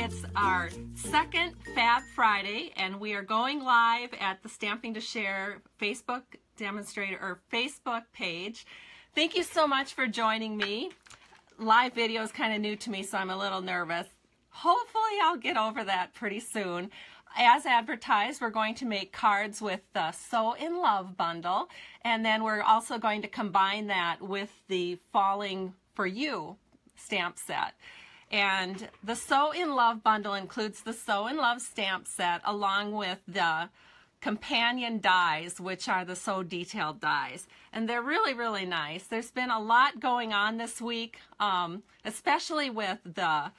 It's our second Fab Friday, and we are going live at the Stamping to Share Facebook demonstrator or Facebook page. Thank you so much for joining me. Live video is kind of new to me, so I'm a little nervous. Hopefully I'll get over that pretty soon. As advertised, we're going to make cards with the Sew in Love bundle, and then we're also going to combine that with the Falling for You stamp set. And the Sew in Love bundle includes the Sew in Love stamp set along with the companion dies, which are the Sew Detailed dies. And they're really, really nice. There's been a lot going on this week, especially with the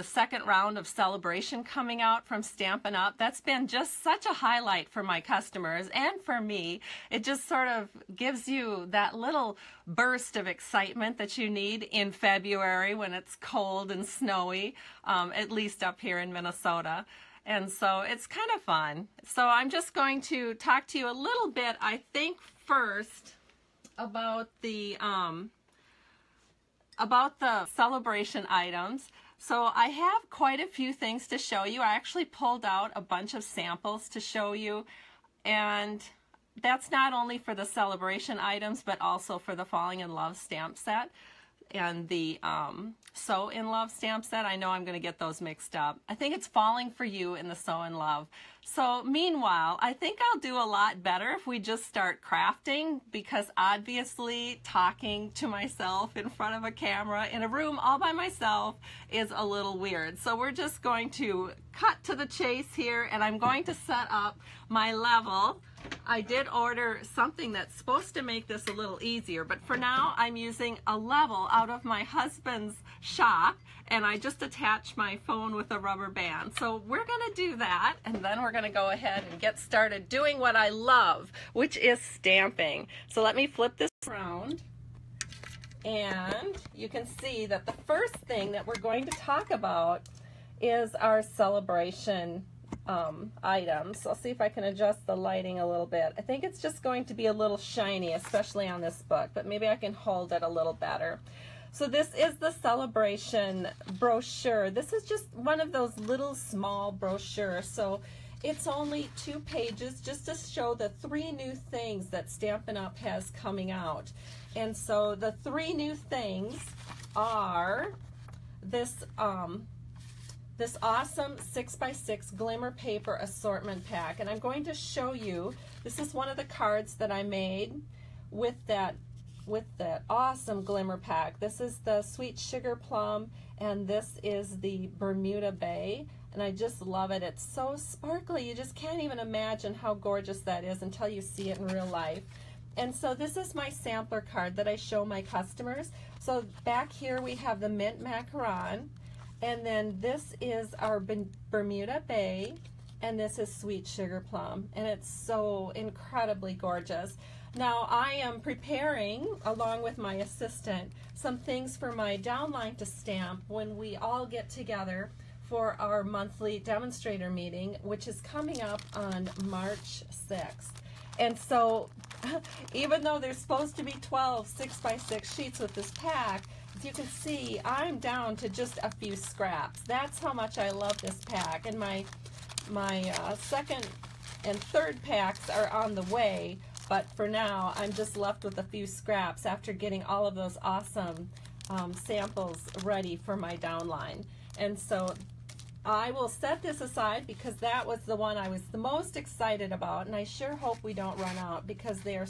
second round of Sale-a-bration coming out from Stampin' Up. That's been just such a highlight for my customers and for me. It just sort of gives you that little burst of excitement that you need in February when it's cold and snowy, at least up here in Minnesota. And so it's kind of fun. So I'm just going to talk to you a little bit, I think, first about the Sale-a-bration items. So I have quite a few things to show you. I actually pulled out a bunch of samples to show you, and that's not only for the Sale-a-bration items, but also for the Falling in Love stamp set and the Sew in Love stamp set. I know I'm going to get those mixed up. I think it's Falling for You in the Sew in Love. So meanwhile, I think I'll do a lot better if we just start crafting, because obviously talking to myself in front of a camera in a room all by myself is a little weird. So we're just going to cut to the chase here, and I'm going to set up my level. I did order something that's supposed to make this a little easier, but for now I'm using a level out of my husband's shop, and I just attached my phone with a rubber band. So we're going to do that, and then we're going to go ahead and get started doing what I love, which is stamping. So let me flip this around, and you can see that the first thing that we're going to talk about is our Sale-a-bration items. So I'll see if I can adjust the lighting a little bit. I think it's just going to be a little shiny, especially on this book, but maybe I can hold it a little better. So this is the Sale-a-bration brochure. This is just one of those little small brochures. So it's only 2 pages just to show the 3 new things that Stampin' Up! Has coming out. And so the 3 new things are this this awesome 6x6 glimmer paper assortment pack. And I'm going to show you, this is one of the cards that I made with that awesome glimmer pack. This is the Sweet Sugar Plum, and this is the Bermuda Bay. And I just love it. It's so sparkly. You just can't even imagine how gorgeous that is until you see it in real life. And so this is my sampler card that I show my customers. So back here we have the mint macaron. And then this is our Bermuda Bay, and this is Sweet Sugar Plum, and it's so incredibly gorgeous. Now I am preparing, along with my assistant, some things for my downline to stamp when we all get together for our monthly demonstrator meeting, which is coming up on March 6th. And so even though there's supposed to be 12 6x6 sheets with this pack, as you can see, I'm down to just a few scraps. That's how much I love this pack. And my second and third packs are on the way, but for now I'm just left with a few scraps after getting all of those awesome samples ready for my downline. And so I will set this aside because that was the one I was the most excited about, and I sure hope we don't run out because they are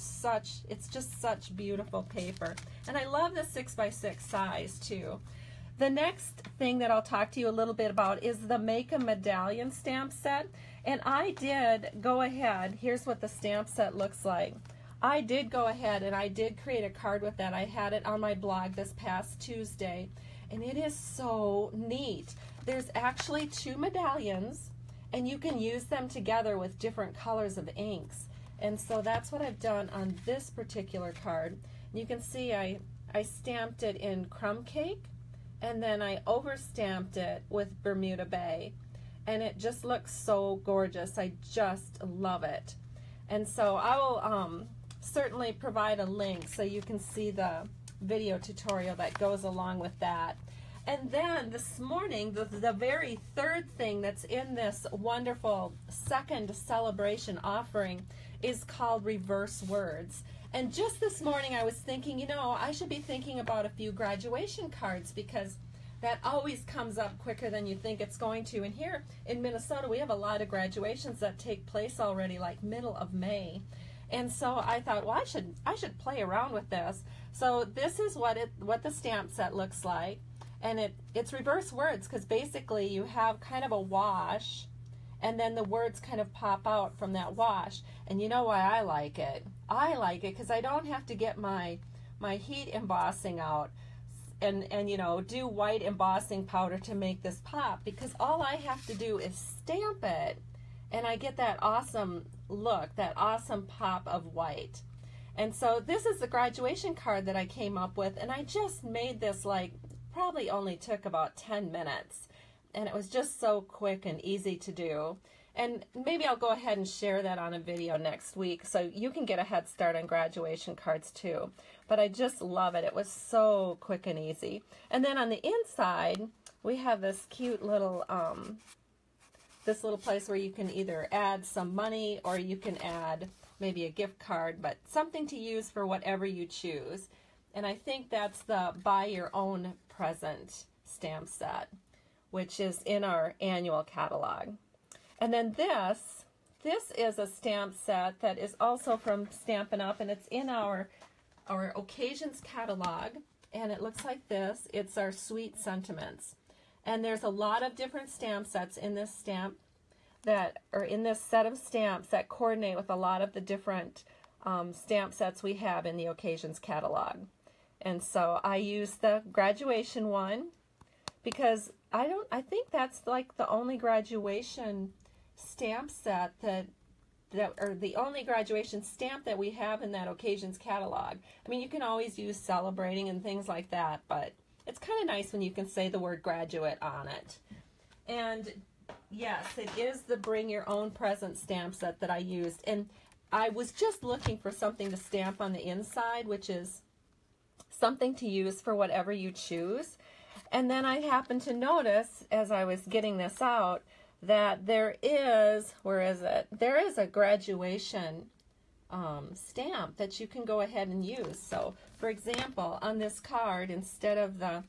it's just such beautiful paper. And I love the 6x6 size too. The next thing that I'll talk to you a little bit about is the Make a Medallion stamp set. And I did go ahead, here's what the stamp set looks like. I did go ahead and I did create a card with that. I had it on my blog this past Tuesday, and it is so neat. There's actually 2 medallions, and you can use them together with different colors of inks. And so that's what I've done on this particular card. You can see I stamped it in crumb cake, and then I over-stamped it with Bermuda Bay. And it just looks so gorgeous. I just love it. And so I will certainly provide a link so you can see the video tutorial that goes along with that. And then this morning, the very third thing that's in this wonderful second celebration offering is called reverse words. And just this morning I was thinking, you know, I should be thinking about a few graduation cards because that always comes up quicker than you think it's going to. And here in Minnesota, we have a lot of graduations that take place already like middle of May. And so I thought, well, I should play around with this. So this is what the stamp set looks like. And it's reverse words because basically you have kind of a wash and then the words kind of pop out from that wash. And you know why I like it? I like it because I don't have to get my heat embossing out and you know, do white embossing powder to make this pop, because all I have to do is stamp it and I get that awesome look, that awesome pop of white. And so this is the graduation card that I came up with, and I just made this like probably only took about 10 minutes, and it was just so quick and easy to do. And maybe I'll go ahead and share that on a video next week so you can get a head start on graduation cards too. But I just love it. It was so quick and easy. And then on the inside, we have this cute little this little place where you can either add some money or you can add maybe a gift card, but something to use for whatever you choose. And I think that's the Buy Your Own Present stamp set, which is in our annual catalog. And then this is a stamp set that is also from Stampin' Up, and it's in our occasions catalog, and it looks like this. It's our Sweet Sentiments. And there's a lot of different stamp sets in this set of stamps that coordinate with a lot of the different stamp sets we have in the occasions catalog. And so I use the graduation one because I think that's like the only graduation stamp set or the only graduation stamp that we have in that occasions catalog. I mean, you can always use celebrating and things like that, but it's kind of nice when you can say the word graduate on it. And yes, it is the Bring Your Own Present stamp set that I used. And I was just looking for something to stamp on the inside, which is something to use for whatever you choose. And then I happened to notice as I was getting this out that there is, where is it? There is a graduation stamp that you can go ahead and use. So, for example, on this card, instead of the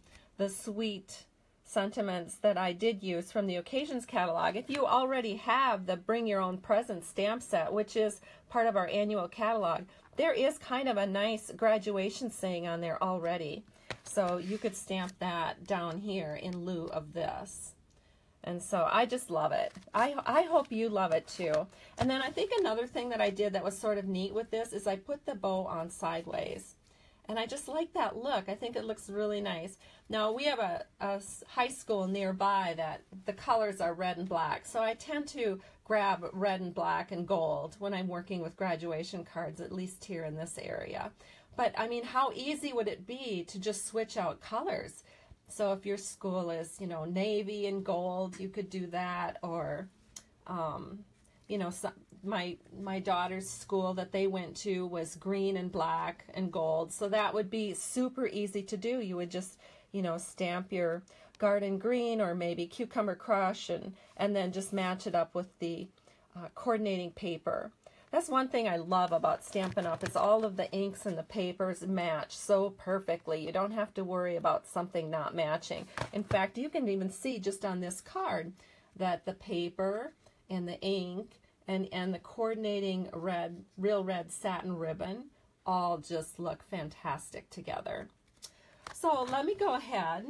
Sweet Sentiments that I did use from the Occasions catalog, if you already have the Bring Your Own Present stamp set, which is part of our annual catalog, there is kind of a nice graduation saying on there already. So you could stamp that down here in lieu of this. And so I just love it. I hope you love it too. And then I think another thing that I did that was sort of neat with this is I put the bow on sideways. And I just like that look. I think it looks really nice. Now we have a high school nearby that the colors are red and black. So I tend to grab red and black and gold when I'm working with graduation cards, at least here in this area. But I mean, how easy would it be to just switch out colors? So if your school is, you know, navy and gold, you could do that. Or, you know, my daughter's school that they went to was green and black and gold. So that would be super easy to do. You would just, you know, stamp your garden green or maybe cucumber crush and then just match it up with the coordinating paper. That's one thing I love about Stampin' Up! Is all of the inks and the papers match so perfectly. You don't have to worry about something not matching. In fact, you can even see just on this card that the paper and the ink and the coordinating real red satin ribbon all just look fantastic together. So let me go ahead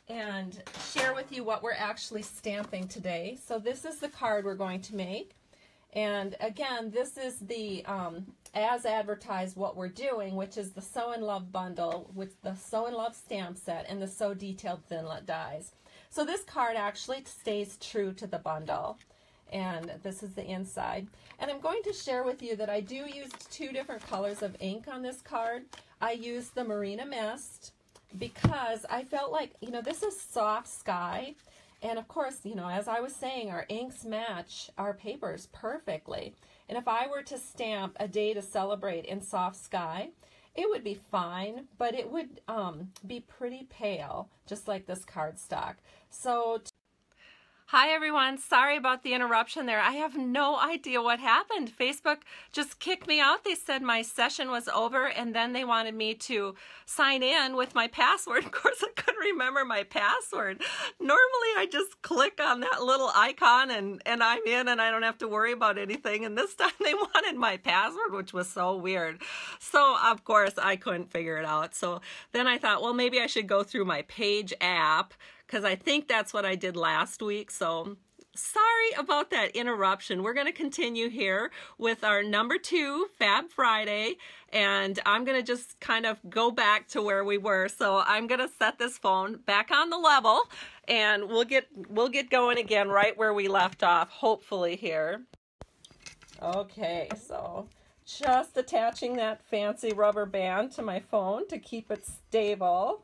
and share with you what we're actually stamping today. So this is the card we're going to make. And again, this is the as advertised what we're doing, which is the Sew in Love bundle with the Sew in Love stamp set and the So Detailed Thinlet dies. So this card actually stays true to the bundle. And this is the inside. And I'm going to share with you that I do use two different colors of ink on this card. I use the Marina Mist because I felt like, you know, this is soft sky. And of course, you know, as I was saying, our inks match our papers perfectly. And if I were to stamp A Day to Celebrate in soft sky, it would be fine, but it would be pretty pale, just like this cardstock. So hi everyone, sorry about the interruption there. I have no idea what happened. Facebook just kicked me out. They said my session was over and then they wanted me to sign in with my password. Of course, I couldn't remember my password. Normally I just click on that little icon and I'm in and I don't have to worry about anything. And this time they wanted my password, which was so weird. So of course I couldn't figure it out. So then I thought, well, maybe I should go through my Page app, because I think that's what I did last week. So sorry about that interruption. We're going to continue here with our number 2 Fab Friday, and I'm going to just kind of go back to where we were. So I'm going to set this phone back on the level, and we'll get going again right where we left off, hopefully here. Okay, so just attaching that fancy rubber band to my phone to keep it stable.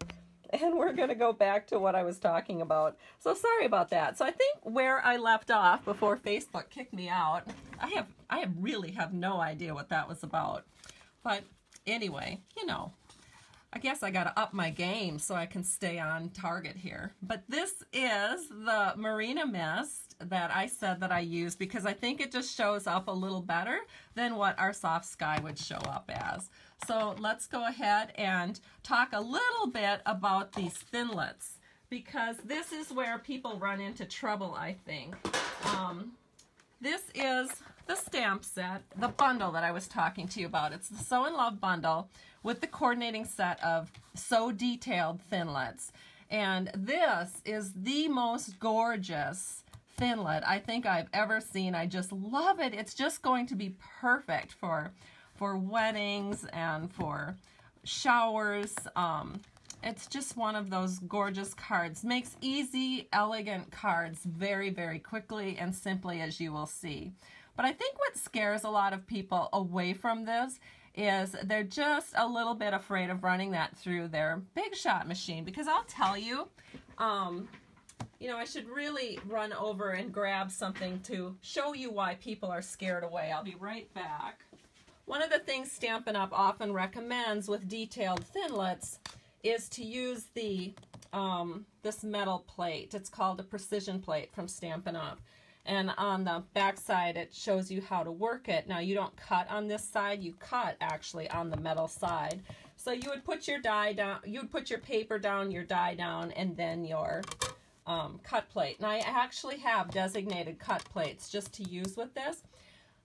And we're going to go back to what I was talking about. So sorry about that. So I think where I left off before Facebook kicked me out, I really have no idea what that was about. But anyway, you know, I guess I got to up my game so I can stay on target here. But this is the Marina Mist that I said that I use because I think it just shows up a little better than what our soft sky would show up as. So let's go ahead and talk a little bit about these thinlets, because this is where people run into trouble, I think. This is the stamp set, the bundle that I was talking to you about. It's the Sew in Love bundle with the coordinating set of So Detailed thinlets. And this is the most gorgeous thinlet I think I've ever seen. I just love it. It's just going to be perfect for weddings and for showers. It's just one of those gorgeous cards. Makes easy, elegant cards very, very quickly and simply, as you will see. But I think what scares a lot of people away from this is they're just a little bit afraid of running that through their Big Shot machine, because I'll tell you, you know, I should really run over and grab something to show you why people are scared away. I'll be right back. One of the things Stampin' Up! Often recommends with detailed thinlets is to use the this metal plate. It's called a precision plate from Stampin' Up! And on the back side it shows you how to work it. Now you don't cut on this side, you cut actually on the metal side. So you would put your die down, you would put your paper down, your die down, and then your cut plate. And I actually have designated cut plates just to use with this.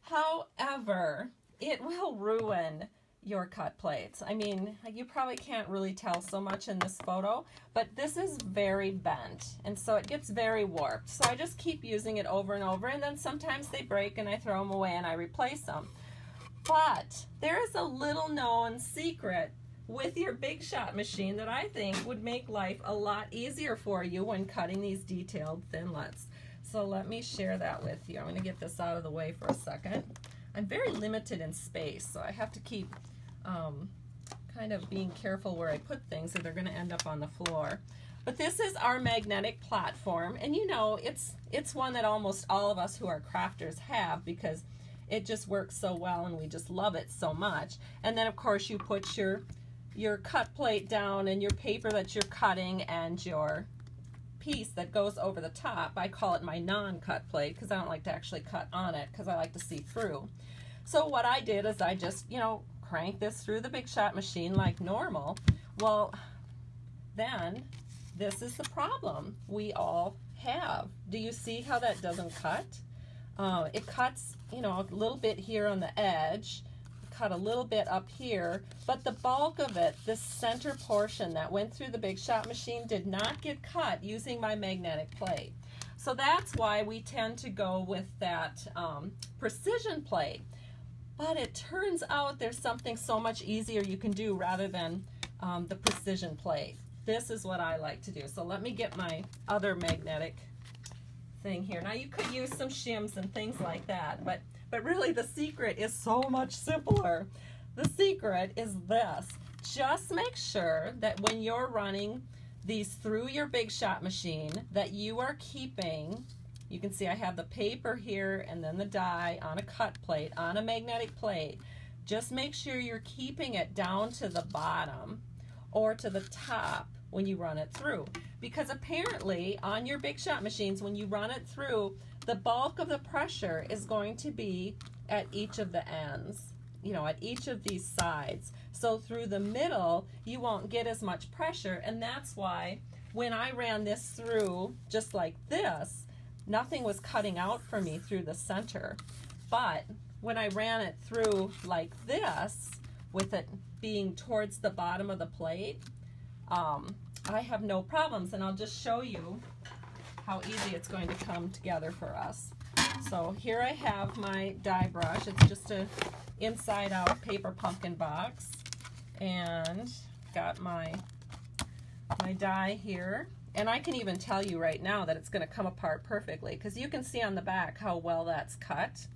However, it will ruin your cut plates. I mean, you probably can't really tell so much in this photo, but this is very bent, and so it gets very warped. So I just keep using it over and over, and then sometimes they break and I throw them away and I replace them. But there is a little known secret with your Big Shot machine that I think would make life a lot easier for you when cutting these detailed thinlets. So let me share that with you. I'm going to get this out of the way for a second. I'm very limited in space, so I have to keep kind of being careful where I put things, or they're going to end up on the floor. But this is our magnetic platform, and you know, it's one that almost all of us who are crafters have, because it just works so well and we just love it so much. And then of course you put your cut plate down and your paper that you're cutting and your piece that goes over the top. I call it my non-cut plate because I don't like to actually cut on it because I like to see through. So what I did is I just, you know, crank this through the Big Shot machine like normal. Well, then this is the problem we all have. Do you see how that doesn't cut? It cuts, you know, a little bit here on the edge, cut a little bit up here, but the bulk of it, this center portion that went through the Big Shot machine, did not get cut using my magnetic plate. So that's why we tend to go with that precision plate. But it turns out there's something so much easier you can do rather than the precision plate. This is what I like to do. So let me get my other magnetic thing here. Now you could use some shims and things like that, but really the secret is so much simpler. The secret is this. Just make sure that when you're running these through your Big Shot machine that you are keeping, you can see I have the paper here and then the die on a cut plate, on a magnetic plate. just make sure you're keeping it down to the bottom or to the top when you run it through. Because apparently on your big shot machines, when you run it through, the bulk of the pressure is going to be at each of the ends, you know, at each of these sides. So through the middle, you won't get as much pressure, and that's why when I ran this through just like this, nothing was cutting out for me through the center. But when I ran it through like this, with it being towards the bottom of the plate, I have no problems, and I'll just show you how easy it's going to come together for us. So here I have my die brush. It's just a inside out paper pumpkin box, and got my die here, and I can even tell you right now that it's going to come apart perfectly, because you can see on the back how well that's cut.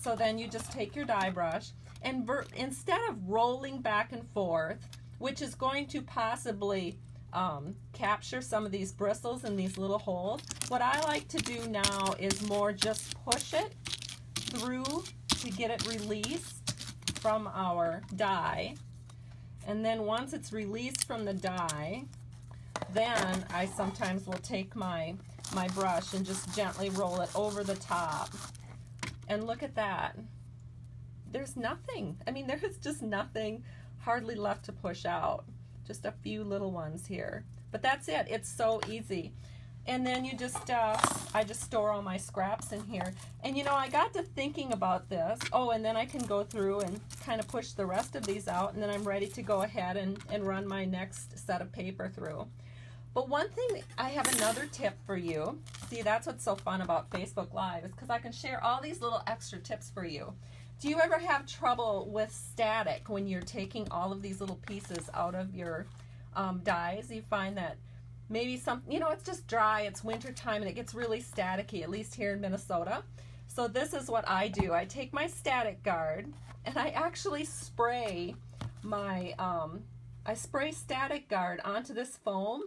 So then you just take your die brush, and instead of rolling back and forth, which is going to possibly capture some of these bristles in these little holes, what I like to do now is more just push it through to get it released from our die. And then once it's released from the die, then I sometimes will take my brush and just gently roll it over the top. And look at that. There's nothing. I mean, there's just nothing hardly left to push out. Just a few little ones here. But that's it. It's so easy. And then you just, I just store all my scraps in here. And you know, I got to thinking about this. Oh, and then I can go through and kind of push the rest of these out, and then I'm ready to go ahead and run my next set of paper through. But one thing, I have another tip for you. See, that's what's so fun about Facebook Live, is because I can share all these little extra tips for you. Do you ever have trouble with static when you're taking all of these little pieces out of your dies? You find that maybe you know, it's just dry, it's winter time, and it gets really staticky, at least here in Minnesota. So this is what I do. I take my static guard, and I actually spray my, I spray static guard onto this foam,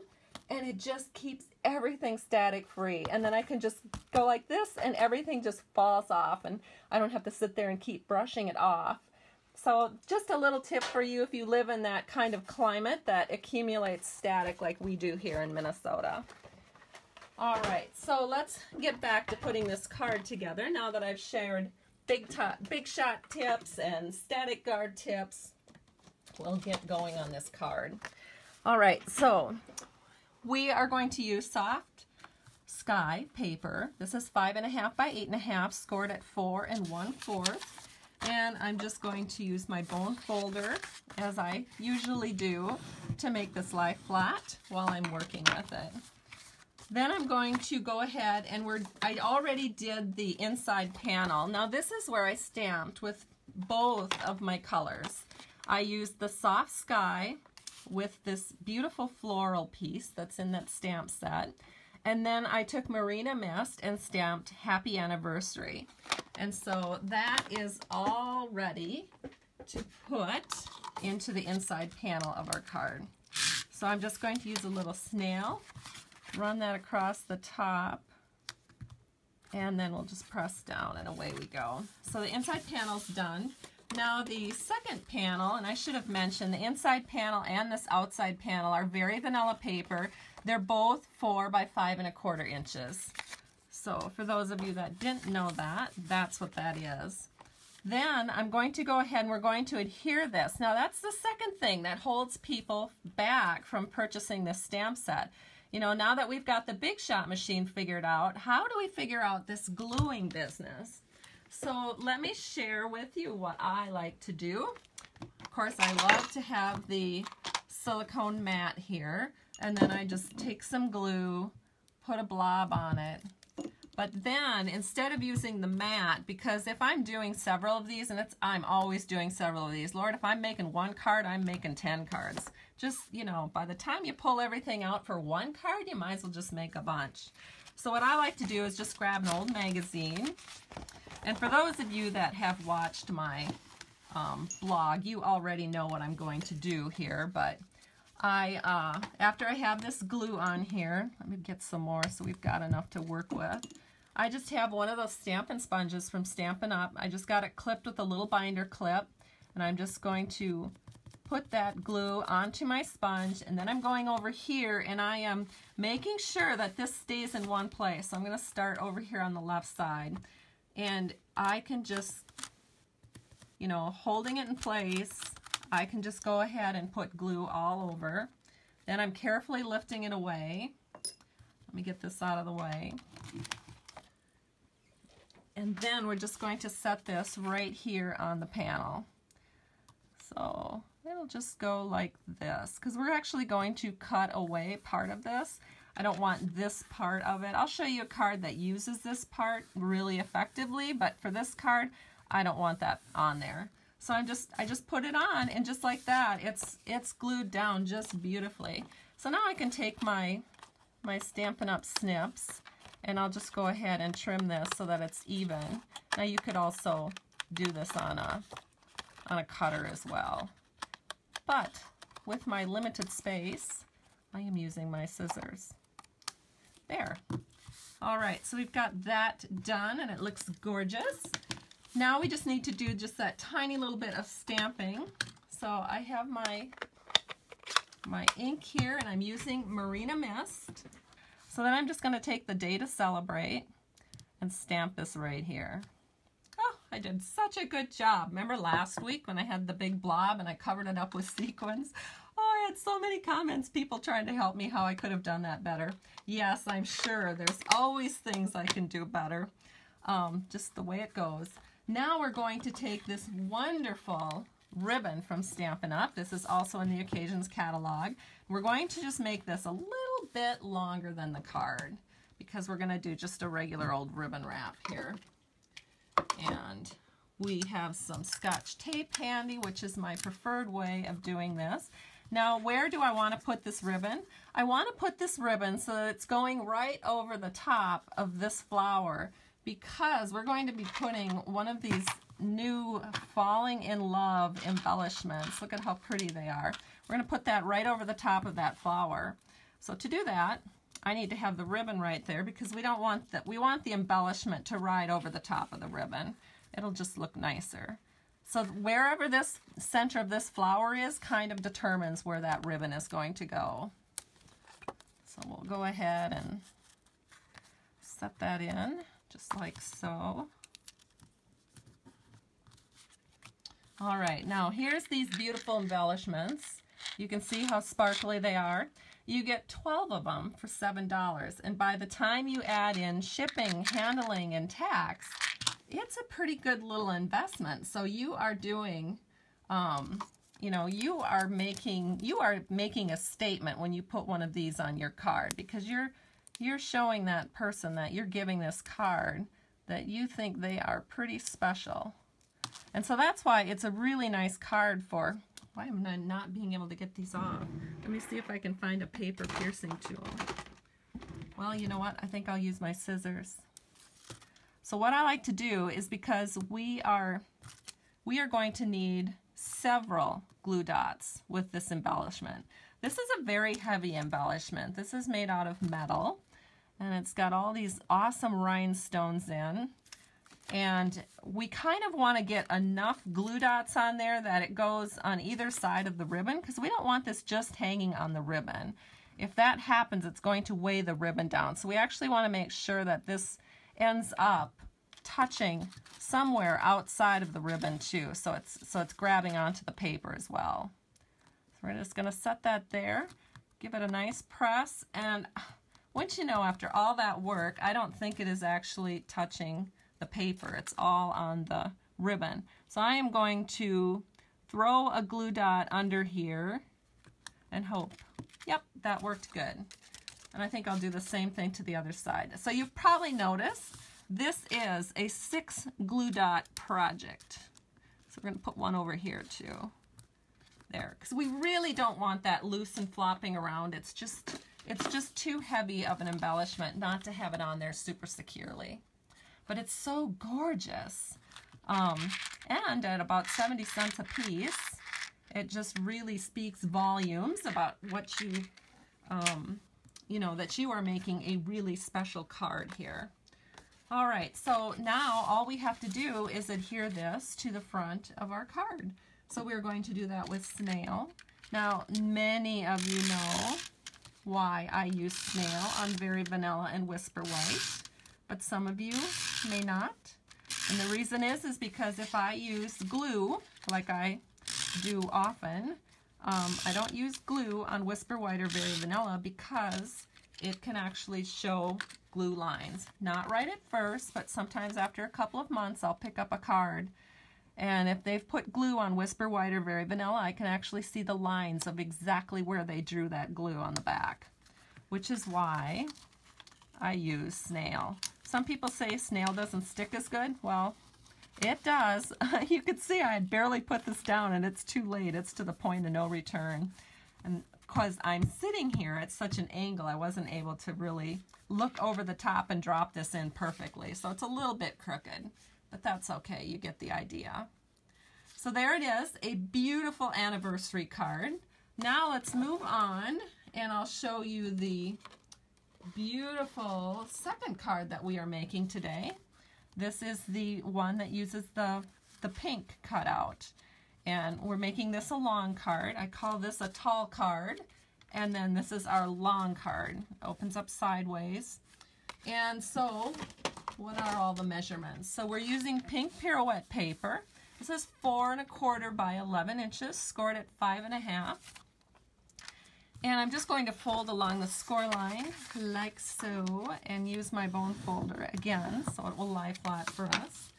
and it just keeps everything static free. And then I can just go like this, and everything just falls off, and I don't have to sit there and keep brushing it off. So just a little tip for you if you live in that kind of climate that accumulates static like we do here in Minnesota. All right, so let's get back to putting this card together now that I've shared big shot tips and static guard tips. We'll get going on this card. All right, so we are going to use soft sky paper. This is 5.5 by 8.5, scored at 4 1/4. And I'm just going to use my bone folder, as I usually do, to make this lie flat while I'm working with it. Then I'm going to go ahead and I already did the inside panel. Now this is where I stamped with both of my colors. I used the soft sky with this beautiful floral piece that's in that stamp set. And then I took Marina Mist and stamped Happy Anniversary. And so that is all ready to put into the inside panel of our card. So I'm just going to use a little snail, run that across the top, and then we'll just press down, and away we go. So the inside panel's done. Now the second panel, and I should have mentioned, the inside panel and this outside panel are very vanilla paper. They're both 4 by 5 1/4 inches. So for those of you that didn't know that, that's what that is. Then I'm going to go ahead and we're going to adhere this. Now that's the second thing that holds people back from purchasing this stamp set. You know, now that we've got the big shot machine figured out, how do we figure out this gluing business? So let me share with you what I like to do. Of course, I love to have the silicone mat here, and then I just take some glue, put a blob on it. But then, instead of using the mat, because if I'm doing several of these, and I'm always doing several of these, Lord, if I'm making one card, I'm making 10 cards. Just, you know, by the time you pull everything out for one card, you might as well just make a bunch. So what I like to do is just grab an old magazine. And for those of you that have watched my blog, you already know what I'm going to do here, but after I have this glue on here, let me get some more so we've got enough to work with. I just have one of those Stampin' Sponges from Stampin' Up. I just got it clipped with a little binder clip, and I'm just going to put that glue onto my sponge, and then I'm going over here and I am making sure that this stays in one place. So I'm going to start over here on the left side, and I can just, you know, holding it in place, I can just go ahead and put glue all over. Then I'm carefully lifting it away. Let me get this out of the way. And then we're just going to set this right here on the panel. So it'll just go like this, because we're actually going to cut away part of this. I don't want this part of it. I'll show you a card that uses this part really effectively, but for this card, I don't want that on there. So I just put it on, and just like that, it's glued down just beautifully. So now I can take my Stampin' Up! Snips, and I'll just go ahead and trim this so that it's even. Now you could also do this on a cutter as well. But with my limited space, I am using my scissors. There. All right, so we've got that done, and it looks gorgeous. Now we just need to do just that tiny little bit of stamping. So I have my ink here, and I'm using Marina Mist. So then I'm just going to take the Day to Celebrate and stamp this right here. Oh, I did such a good job. Remember last week when I had the big blob and I covered it up with sequins? Oh, I had so many comments, people trying to help me how I could have done that better. Yes, I'm sure there's always things I can do better. Just the way it goes. Now we're going to take this wonderful ribbon from Stampin' Up! This is also in the Occasions catalog. We're going to just make this a little bit longer than the card, because we're going to do just a regular old ribbon wrap here. And we have some Scotch tape handy, which is my preferred way of doing this. Now, where do I want to put this ribbon? I want to put this ribbon so that it's going right over the top of this flower, because we're going to be putting one of these new Falling in Love embellishments. Look at how pretty they are. We're going to put that right over the top of that flower. So to do that, I need to have the ribbon right there, because we don't want that. We want the embellishment to ride over the top of the ribbon. It'll just look nicer. So wherever this center of this flower is kind of determines where that ribbon is going to go. So we'll go ahead and set that in just like so. All right, now here's these beautiful embellishments. You can see how sparkly they are. You get 12 of them for $7, and by the time you add in shipping, handling, and tax, it's a pretty good little investment. So you are doing, you know, you are making a statement when you put one of these on your card, because you're showing that person that you're giving this card that you think they are pretty special. And so that's why it's a really nice card for, why am I not being able to get these off? Let me see if I can find a paper piercing tool. Well, you know what? I think I'll use my scissors. So what I like to do is, because we are going to need several glue dots with this embellishment. This is a very heavy embellishment. This is made out of metal, and it's got all these awesome rhinestones in. And we kind of want to get enough glue dots on there that it goes on either side of the ribbon, because we don't want this just hanging on the ribbon. If that happens, it's going to weigh the ribbon down. So we actually want to make sure that this ends up touching somewhere outside of the ribbon too, so it's grabbing onto the paper as well. So we're just going to set that there, give it a nice press, and once you know, after all that work, I don't think it is actually touching the paper. It's all on the ribbon. So I am going to throw a glue dot under here and hope, yep, that worked good. And I think I'll do the same thing to the other side. So you've probably noticed this is a 6 glue dot project. So we're going to put one over here too. There, because we really don't want that loose and flopping around. It's just too heavy of an embellishment not to have it on there super securely. But it's so gorgeous. And at about 70 cents a piece, it just really speaks volumes about what you, you know, that you are making a really special card here. All right, so now all we have to do is adhere this to the front of our card. So we're going to do that with snail. Now, many of you know why I use snail on Very Vanilla and Whisper White, but some of you may not. And the reason is because if I use glue, like I do often, I don't use glue on Whisper White or Very Vanilla because it can actually show glue lines. Not right at first, but sometimes after a couple of months I'll pick up a card, and if they've put glue on Whisper White or Very Vanilla, I can actually see the lines of exactly where they drew that glue on the back, which is why I use snail. Some people say snail doesn't stick as good. Well, it does. You can see I had barely put this down and it's too late. It's to the point of no return. And because I'm sitting here at such an angle, I wasn't able to really look over the top and drop this in perfectly. So it's a little bit crooked, but that's okay. You get the idea. So there it is, a beautiful anniversary card. Now let's move on and I'll show you the beautiful second card that we are making today. This is the one that uses the pink cutout. And we're making this a long card. I call this a tall card. And then this is our long card. It opens up sideways. And so, what are all the measurements? So we're using pink pirouette paper. This is 4 1/4 by 11 inches, scored at 5 1/2. And I'm just going to fold along the score line like so and use my bone folder again so it will lie flat for us.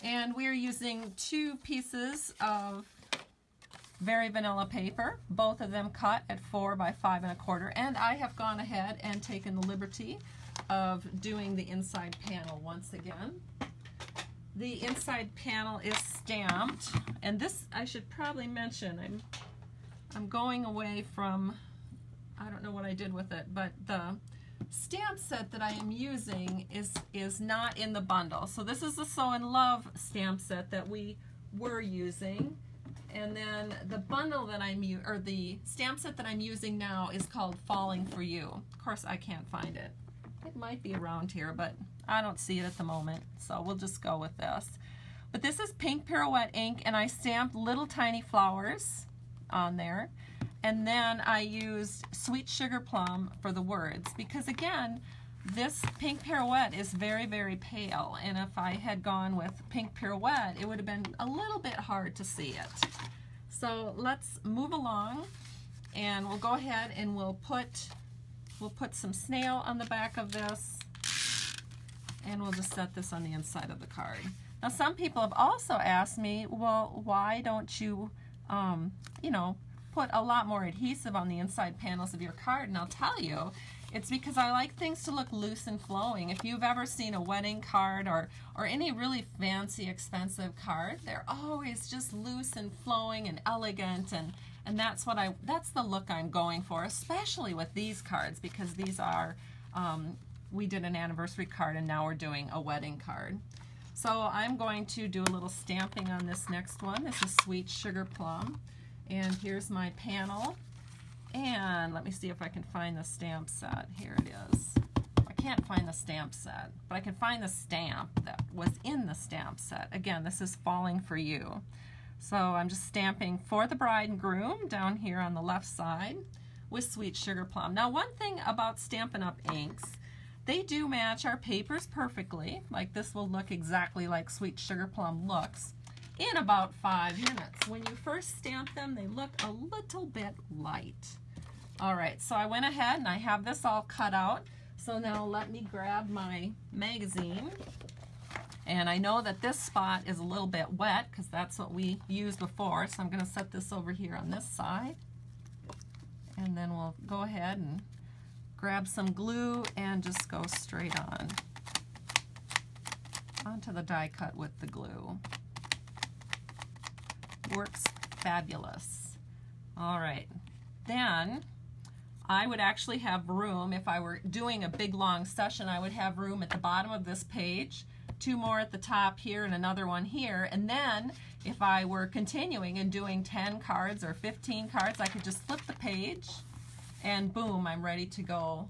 And we're using 2 pieces of Very Vanilla paper, both of them cut at 4 by 5 1/4. And I have gone ahead and taken the liberty of doing the inside panel once again. The inside panel is stamped, and this I should probably mention, I'm going away from, I don't know what I did with it, but the stamp set that I am using is not in the bundle. So this is the Sew in Love stamp set that we were using, and then the bundle that the stamp set that I'm using now is called Falling for You. Of course, I can't find it. It might be around here, but I don't see it at the moment, so we'll just go with this. But this is pink pirouette ink, and I stamped little tiny flowers on there. And then I used Sweet Sugar Plum for the words, because again, this pink pirouette is very, very pale, and if I had gone with pink pirouette, it would have been a little bit hard to see it. So let's move along, and we'll go ahead and we'll put some snail on the back of this, and we'll just set this on the inside of the card. Now, some people have also asked me, well, why don't you, you know, put a lot more adhesive on the inside panels of your card? And I'll tell you, it's because I like things to look loose and flowing. If you've ever seen a wedding card or any really fancy, expensive card, they're always just loose and flowing and elegant, and that's the look I'm going for, especially with these cards, because these are, we did an anniversary card and now we're doing a wedding card. So I'm going to do a little stamping on this next one. This is Sweet Sugar Plum. And here's my panel. And let me see if I can find the stamp set. Here it is. I can't find the stamp set, but I can find the stamp that was in the stamp set. Again, this is Falling for You. So I'm just stamping for the bride and groom down here on the left side with Sweet Sugar Plum. Now, one thing about Stampin' Up! Inks, they do match our papers perfectly. Like this will look exactly like Sweet Sugar Plum looks in about 5 minutes. When you first stamp them, they look a little bit light. All right, so I went ahead and I have this all cut out. So now let me grab my magazine. And I know that this spot is a little bit wet because that's what we used before. So I'm going to set this over here on this side. And then we'll go ahead and grab some glue and just go straight on onto the die cut with the glue. Works fabulous. All right, then I would actually have room, if I were doing a big long session, I would have room at the bottom of this page, 2 more at the top here and another one here, and then if I were continuing and doing 10 cards or 15 cards, I could just flip the page and boom, I'm ready to go.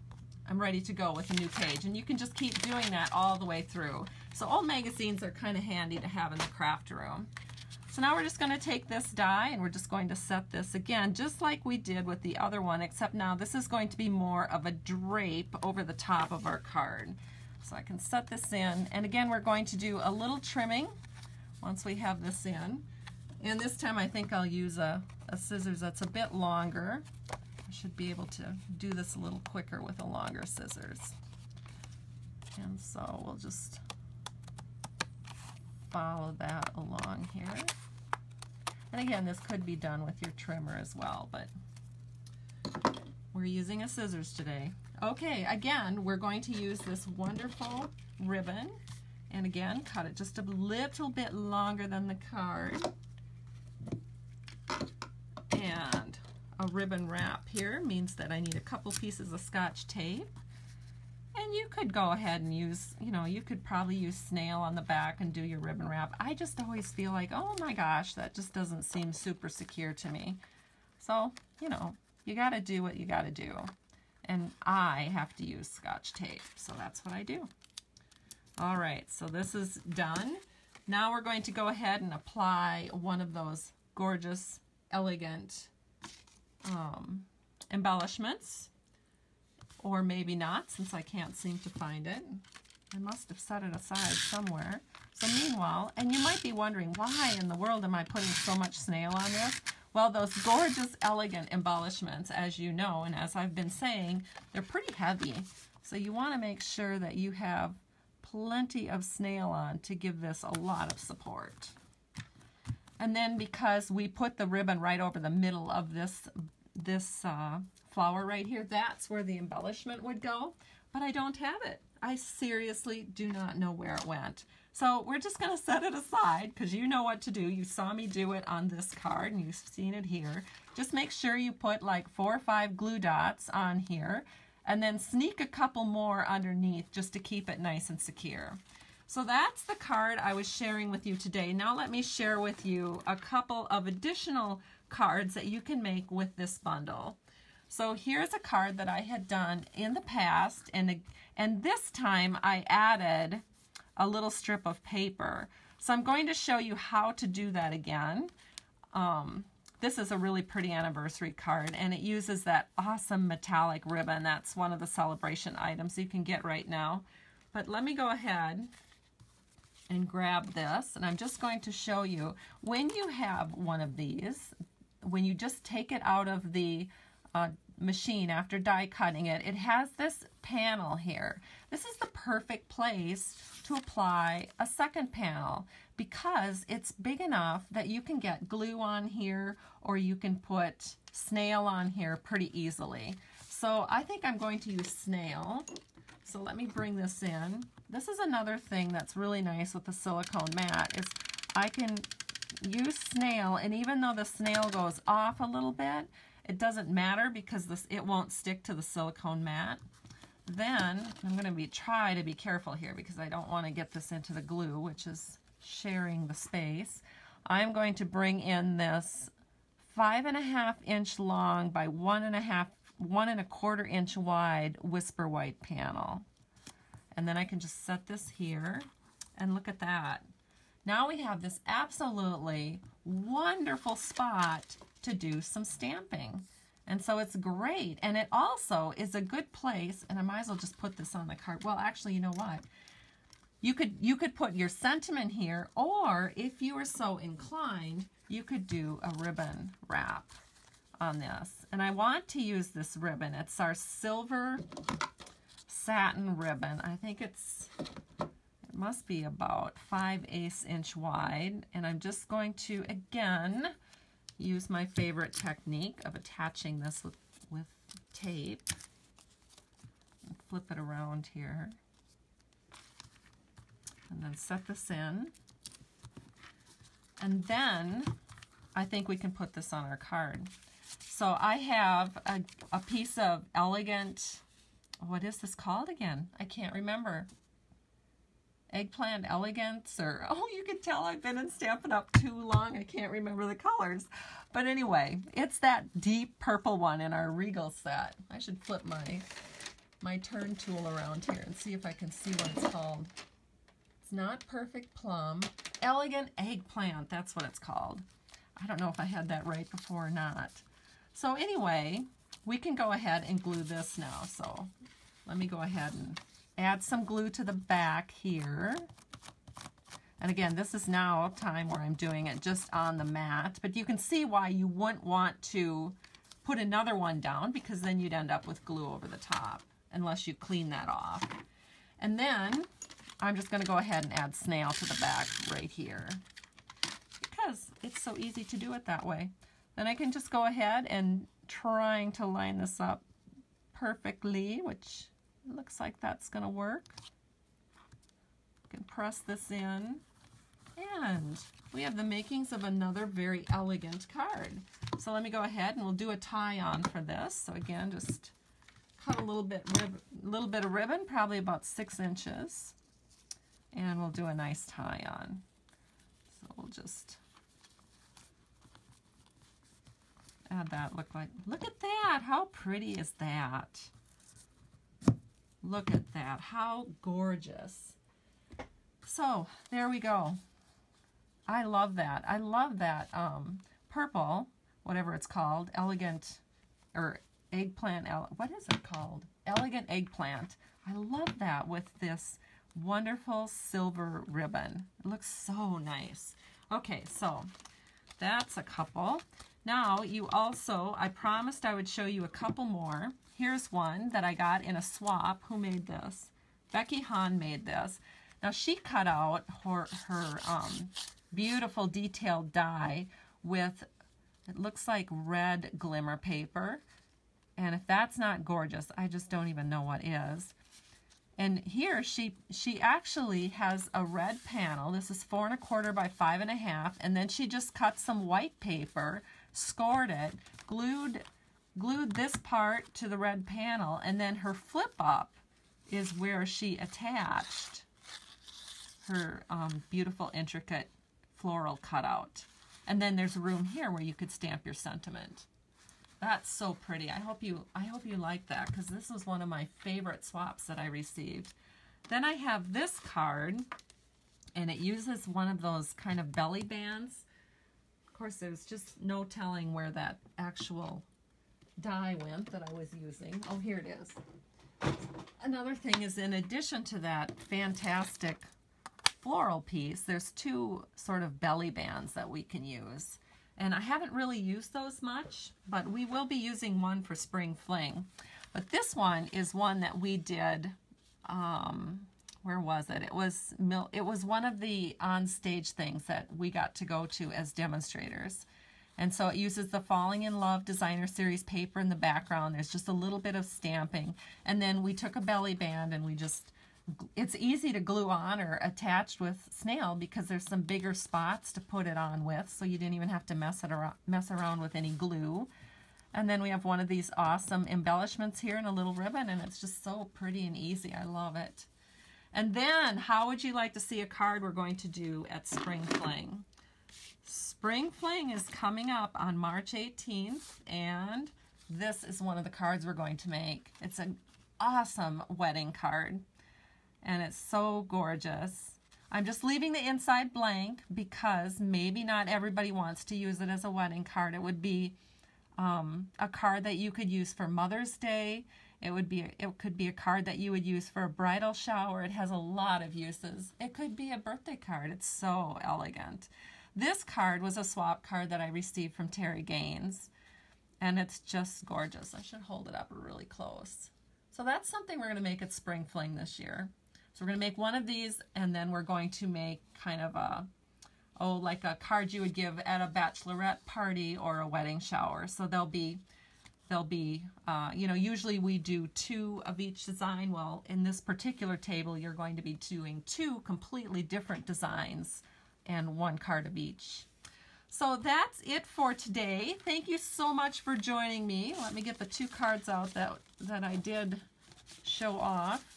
I'm ready to go with a new page, and you can just keep doing that all the way through. So old magazines are kind of handy to have in the craft room. So now we're just going to take this die and we're just going to set this again, just like we did with the other one, except now this is going to be more of a drape over the top of our card. So I can set this in, and again we're going to do a little trimming once we have this in. And this time I think I'll use a scissors that's a bit longer. I should be able to do this a little quicker with a longer scissors. And so we'll just follow that along here. And again, this could be done with your trimmer as well, but we're using a scissors today. Okay, again, we're going to use this wonderful ribbon, and again, cut it just a little bit longer than the card. And a ribbon wrap here means that I need a couple pieces of Scotch tape. And you could go ahead and use, you could probably use snail on the back and do your ribbon wrap. I just always feel like, oh my gosh, that just doesn't seem super secure to me. So, you got to do what you got to do. And I have to use Scotch tape, so that's what I do. All right, so this is done. Now we're going to go ahead and apply one of those gorgeous, elegant embellishments. Or maybe not, since I can't seem to find it. I must have set it aside somewhere. So meanwhile, and you might be wondering, why in the world am I putting so much snail on this? Well, those gorgeous, elegant embellishments, as you know, and as I've been saying, they're pretty heavy. So you want to make sure that you have plenty of snail on to give this a lot of support. And then because we put the ribbon right over the middle of this flower right here, that's where the embellishment would go, but I don't have it. I seriously do not know where it went. So we're just going to set it aside because you know what to do. You saw me do it on this card and you've seen it here. Just make sure you put like 4 or 5 glue dots on here and then sneak a couple more underneath just to keep it nice and secure. So that's the card I was sharing with you today. Now let me share with you a couple of additional cards that you can make with this bundle. So here's a card that I had done in the past, and this time I added a little strip of paper. So I'm going to show you how to do that again. This is a really pretty anniversary card, and it uses that awesome metallic ribbon. That's one of the celebration items you can get right now. But let me go ahead and grab this, and I'm just going to show you, when you have one of these, when you just take it out of the machine after die cutting it, it has this panel here. This is the perfect place to apply a second panel because it's big enough that you can get glue on here or you can put snail on here pretty easily. So I think I'm going to use snail. So let me bring this in. This is another thing that's really nice with the silicone mat is I can use snail, and even though the snail goes off a little bit, it doesn't matter because it won't stick to the silicone mat. Then I'm going to try to be careful here because I don't want to get this into the glue, which is sharing the space. I'm going to bring in this 5.5 inch long by 1.25 inch wide whisper white panel. And then I can just set this here and look at that. Now we have this absolutely wonderful spot to do some stamping. And so it's great. And it also is a good place, and I might as well just put this on the card. Well, actually, you know what? You could put your sentiment here, or if you were so inclined, you could do a ribbon wrap on this. And I want to use this ribbon. It's our silver satin ribbon. I think it must be about 5/8 inch wide. And I'm just going to, again, use my favorite technique of attaching this with tape. And flip it around here. And then set this in. And then I think we can put this on our card. So I have a piece of elegant, what is this called again? I can't remember. Eggplant elegance, or, oh, you can tell I've been in Stampin' Up! Too long. I can't remember the colors. But anyway, it's that deep purple one in our Regal set. I should flip my turn tool around here and see if I can see what it's called. It's not Perfect Plum. Elegant Eggplant, that's what it's called. I don't know if I had that right before or not. So anyway, we can go ahead and glue this now. So let me go ahead and add some glue to the back here. And again, this is now a time where I'm doing it just on the mat, but you can see why you wouldn't want to put another one down, because then you'd end up with glue over the top unless you clean that off. And then I'm just going to go ahead and add snail to the back right here because it's so easy to do it that way. Then I can just go ahead and trying to line this up perfectly, which looks like that's going to work. You can press this in, and we have the makings of another very elegant card. So let me go ahead and we'll do a tie-on for this. So again, just cut a little bit of ribbon, probably about 6 inches, and we'll do a nice tie-on. So we'll just add that. Look at that! How pretty is that? Look at that! How gorgeous! So there we go. I love that. I love that purple, whatever it's called, elegant, or eggplant, what is it called? Elegant Eggplant. I love that with this wonderful silver ribbon. It looks so nice. Okay, so that's a couple. Now you also, I promised I would show you a couple more. Here's one that I got in a swap. Who made this? Becky Hahn made this. Now she cut out her beautiful detailed die with, it looks like red glimmer paper. And if that's not gorgeous, I just don't even know what is. And here she actually has a red panel. This is 4 1/4 by 5 1/2, and then she just cut some white paper, scored it, glued this part to the red panel, and then her flip up is where she attached her beautiful intricate floral cutout. And then there's room here where you could stamp your sentiment. That's so pretty. I hope you like that, because this was one of my favorite swaps that I received. Then I have this card, and it uses one of those kind of belly bands. Of course, there's just no telling where that actual die went that I was using. Oh, here it is. Another thing is, in addition to that fantastic floral piece, there's 2 sort of belly bands that we can use. And I haven't really used those much, but we will be using one for Spring Fling. But this one is one that we did, where was it? It was one of the on-stage things that we got to go to as demonstrators. And so it uses the Falling in Love Designer Series paper in the background. There's just a little bit of stamping. And then we took a belly band and we just, it's easy to glue on or attach with snail because there's some bigger spots to put it on with, so you didn't even have to mess around with any glue. And then we have one of these awesome embellishments here and a little ribbon, and it's just so pretty and easy. I love it. And then, how would you like to see a card we're going to do at Spring Fling? Spring Fling is coming up on March 18th, and this is one of the cards we're going to make. It's an awesome wedding card, and it's so gorgeous. I'm just leaving the inside blank because maybe not everybody wants to use it as a wedding card. It would be a card that you could use for Mother's Day. It could be a card that you would use for a bridal shower. It has a lot of uses. It could be a birthday card. It's so elegant. This card was a swap card that I received from Terry Gaines, and it's just gorgeous. I should hold it up really close. So that's something we're going to make at Spring Fling this year. So we're going to make one of these, and then we're going to make kind of a, like a card you would give at a bachelorette party or a wedding shower. So they'll be, you know, usually we do 2 of each design. Well, in this particular table, you're going to be doing 2 completely different designs and 1 card of each. So that's it for today. Thank you so much for joining me. Let me get the 2 cards out that I did show off.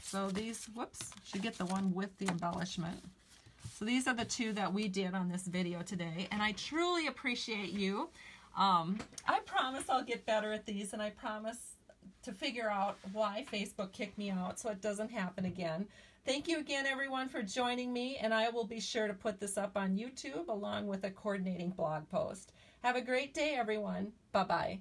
So these, whoops, should get the one with the embellishment. So these are the 2 that we did on this video today, and I truly appreciate you. I promise I'll get better at these, and I promise to figure out why Facebook kicked me out so it doesn't happen again. Thank you again, everyone, for joining me, and I will be sure to put this up on YouTube along with a coordinating blog post. Have a great day, everyone. Bye-bye.